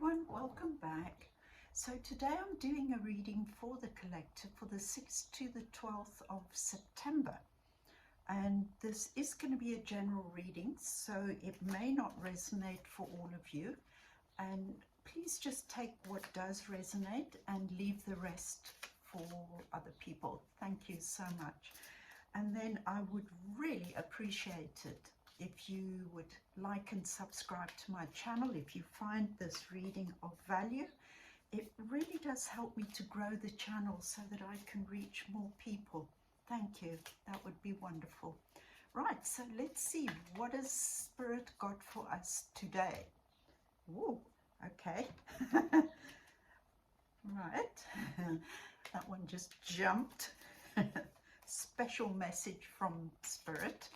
everyone, welcome back. So today I'm doing a reading for the collective for the 6th to the 12th of September. And this is going to be a general reading, so it may not resonate for all of you. And please just take what does resonate and leave the rest for other people. Thank you so much. And then I would really appreciate it if you would like and subscribe to my channel. If you find this reading of value, it really does help me to grow the channel so that I can reach more people. Thank you. That would be wonderful. Right, so let's see, what has Spirit got for us today? Ooh, okay. Right, that one just jumped. Special message from Spirit.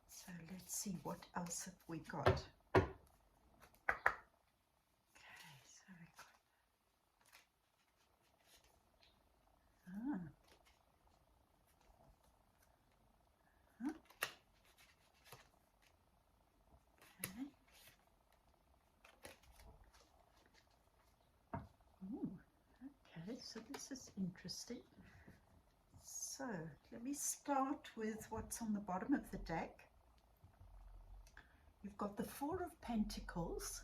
So let's see, what else have we got? Okay, so we got okay. Ooh, okay, so this is interesting. So let me start with what's on the bottom of the deck. You've got the Four of Pentacles.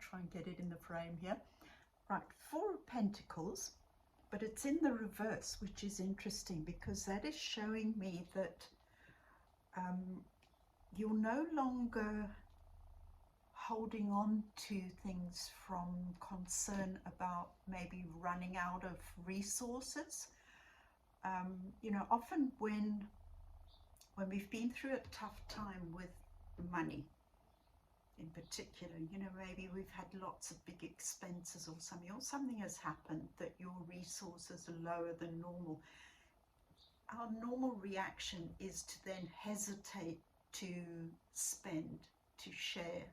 Try and get it in the frame here. Right, Four of Pentacles, but it's in the reverse, which is interesting because that is showing me that you're no longer holding on to things from concern about maybe running out of resources. You know, often when we've been through a tough time with money in particular, you know, maybe we've had lots of big expenses or something has happened that your resources are lower than normal. Our normal reaction is to then hesitate to spend, to share,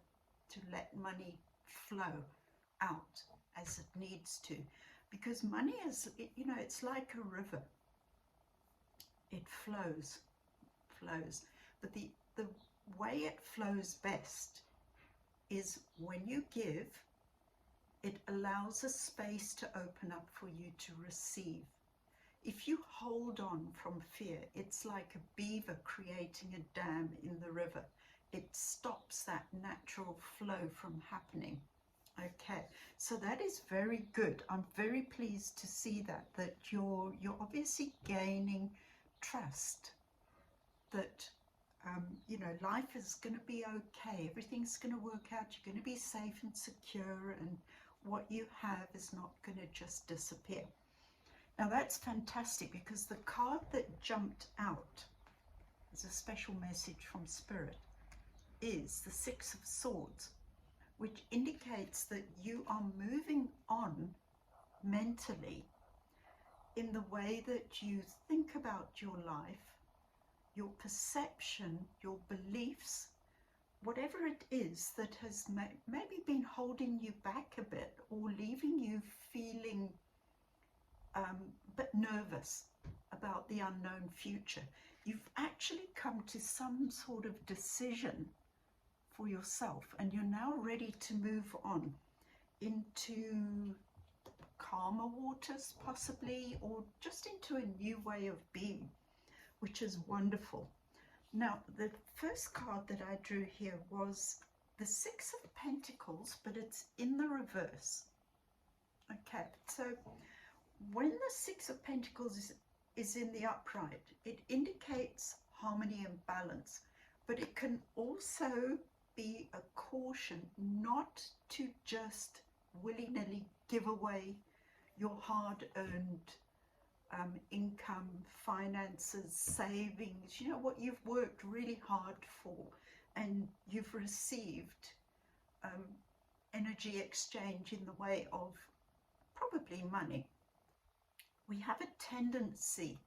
to let money flow out as it needs to, because money is, you know, it's like a river. It flows, but the way it flows best is when you give, it allows a space to open up for you to receive. If you hold on from fear, it's like a beaver creating a dam in the river. It stops that natural flow from happening. Okay, so that is very good. I'm very pleased to see that you're obviously gaining trust that you know, life is going to be okay. Everything's going to work out. You're going to be safe and secure, and what you have is not going to just disappear. Now that's fantastic, because the card that jumped out as a special message from Spirit is the Six of Swords, which indicates that you are moving on mentally in the way that you think about your life, your perception, your beliefs, whatever it is that has maybe been holding you back a bit or leaving you feeling a bit nervous about the unknown future. You've actually come to some sort of decision for yourself, and you're now ready to move on into calmer waters possibly, or just into a new way of being, which is wonderful. Now, the first card that I drew here was the Six of Pentacles, but it's in the reverse. Okay, so when the Six of Pentacles is in the upright, it indicates harmony and balance, but it can also be a caution not to just willy-nilly give away your hard-earned income, finances, savings, you know, what you've worked really hard for, and you've received energy exchange in the way of probably money. We have a tendency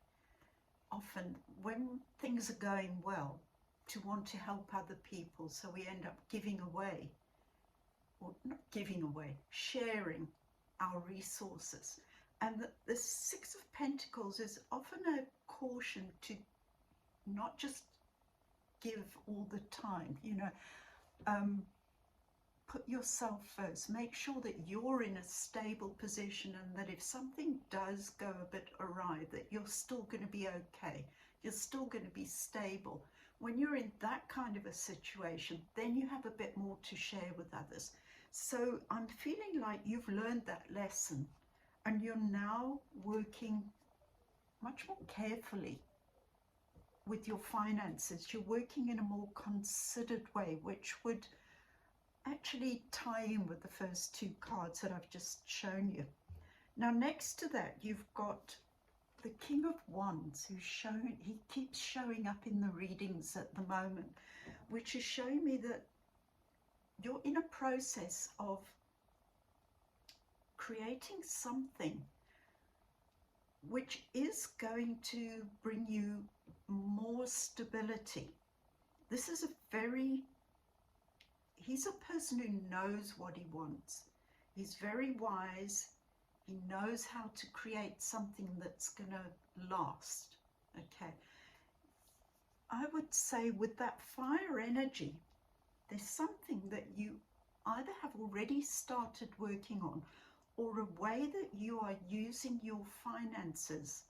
often when things are going well to want to help other people, so we end up giving away, or not giving away, sharing our resources. And the Six of Pentacles is often a caution to not just give all the time, you know. put yourself first. Make sure that you're in a stable position, and that if something does go a bit awry, that you're still going to be okay. You're still going to be stable. When you're in that kind of a situation, then you have a bit more to share with others. So I'm feeling like you've learned that lesson, and you're now working much more carefully with your finances. You're working in a more considered way, which would actually tie in with the first two cards that I've just shown you. Now, next to that, you've got the King of Wands, he keeps showing up in the readings at the moment, which is showing me that you're in a process of creating something which is going to bring you more stability. This is he's a person who knows what he wants. He's very wise. He knows how to create something that's going to last. Okay. I would say with that fire energy, there's something that you either have already started working on, or a way that you are using your finances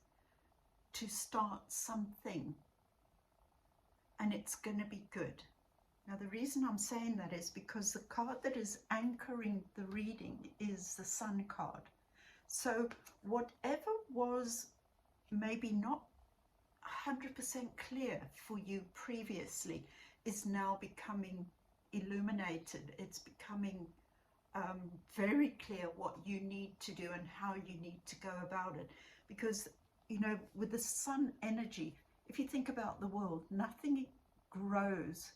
to start something, and it's going to be good. Now, the reason I'm saying that is because the card that is anchoring the reading is the Sun card. So whatever was maybe not 100% clear for you previously is now becoming illuminated. It's becoming very clear what you need to do and how you need to go about it. Because, you know, with the Sun energy, if you think about the world, nothing grows,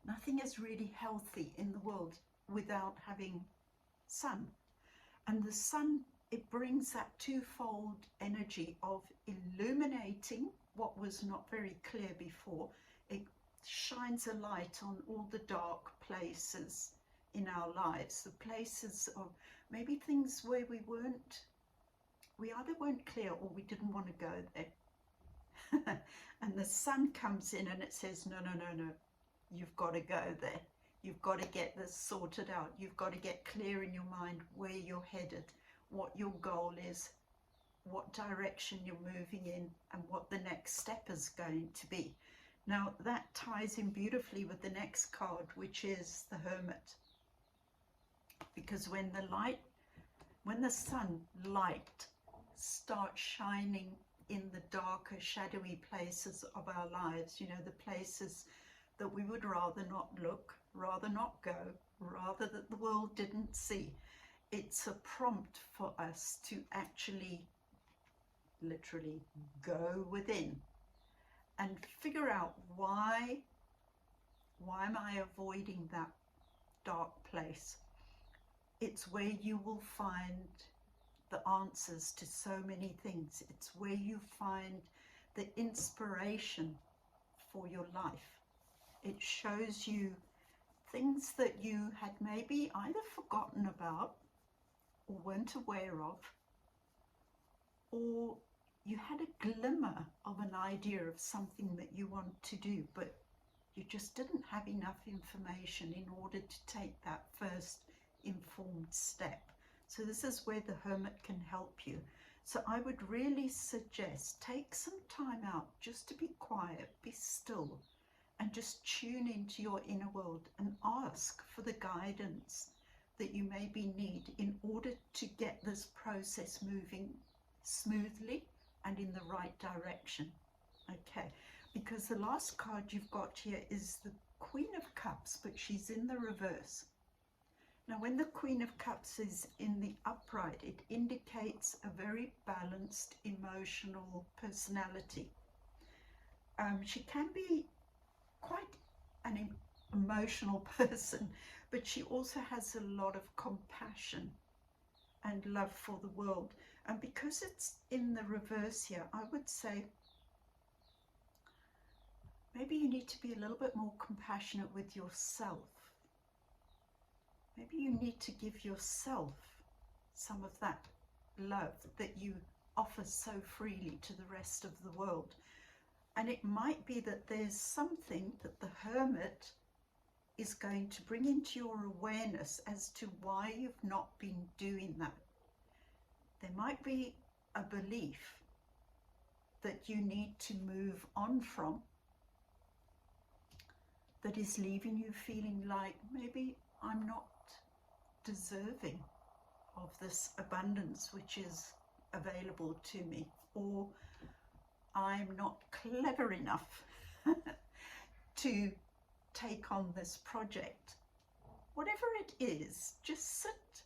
nothing is really healthy in the world without having Sun. And the Sun, it brings that twofold energy of illuminating what was not very clear before. It shines a light on all the dark places in our lives, the places of maybe things where we either weren't clear or we didn't want to go there. And the Sun comes in and it says, no, no, no, no, you've got to go there. You've got to get this sorted out. You've got to get clear in your mind where you're headed, what your goal is, what direction you're moving in, and what the next step is going to be. Now, that ties in beautifully with the next card, which is the Hermit. Because when the Sun light starts shining in the darker, shadowy places of our lives, you know, the places that we would rather not look, rather not go, rather that the world didn't see, it's a prompt for us to actually literally go within and figure out why am I avoiding that dark place. It's where you will find the answers to so many things. It's where you find the inspiration for your life. It shows you things that you had maybe either forgotten about or weren't aware of, or you had a glimmer of an idea of something that you want to do, but you just didn't have enough information in order to take that first informed step. So this is where the Hermit can help you. So I would really suggest take some time out just to be quiet, be still, and just tune into your inner world and ask for the guidance that you maybe need in order to get this process moving smoothly and in the right direction. Okay, because the last card you've got here is the Queen of Cups, but she's in the reverse. Now, when the Queen of Cups is in the upright, it indicates a very balanced emotional personality. She can be quite an emotional person, but she also has a lot of compassion and love for the world. And because it's in the reverse here, I would say maybe you need to be a little bit more compassionate with yourself. Maybe you need to give yourself some of that love that you offer so freely to the rest of the world. And it might be that there's something that the Hermit is going to bring into your awareness as to why you've not been doing that. There might be a belief that you need to move on from that is leaving you feeling like maybe I'm not deserving of this abundance which is available to me, or I'm not clever enough to take on this project. Whatever it is, just sit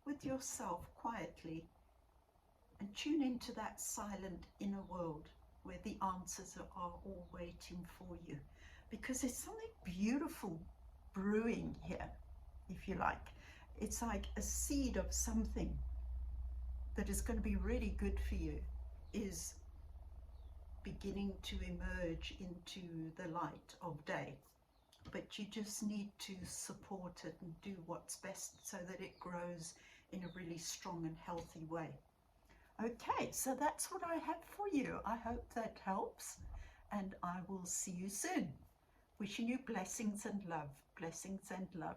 with yourself quietly and tune into that silent inner world where the answers are all waiting for you, because there's something beautiful brewing here, if you like. It's like a seed of something that is going to be really good for you is beginning to emerge into the light of day. But you just need to support it and do what's best so that it grows in a really strong and healthy way. Okay, so that's what I have for you. I hope that helps, and I will see you soon. Wishing you blessings and love. Blessings and love.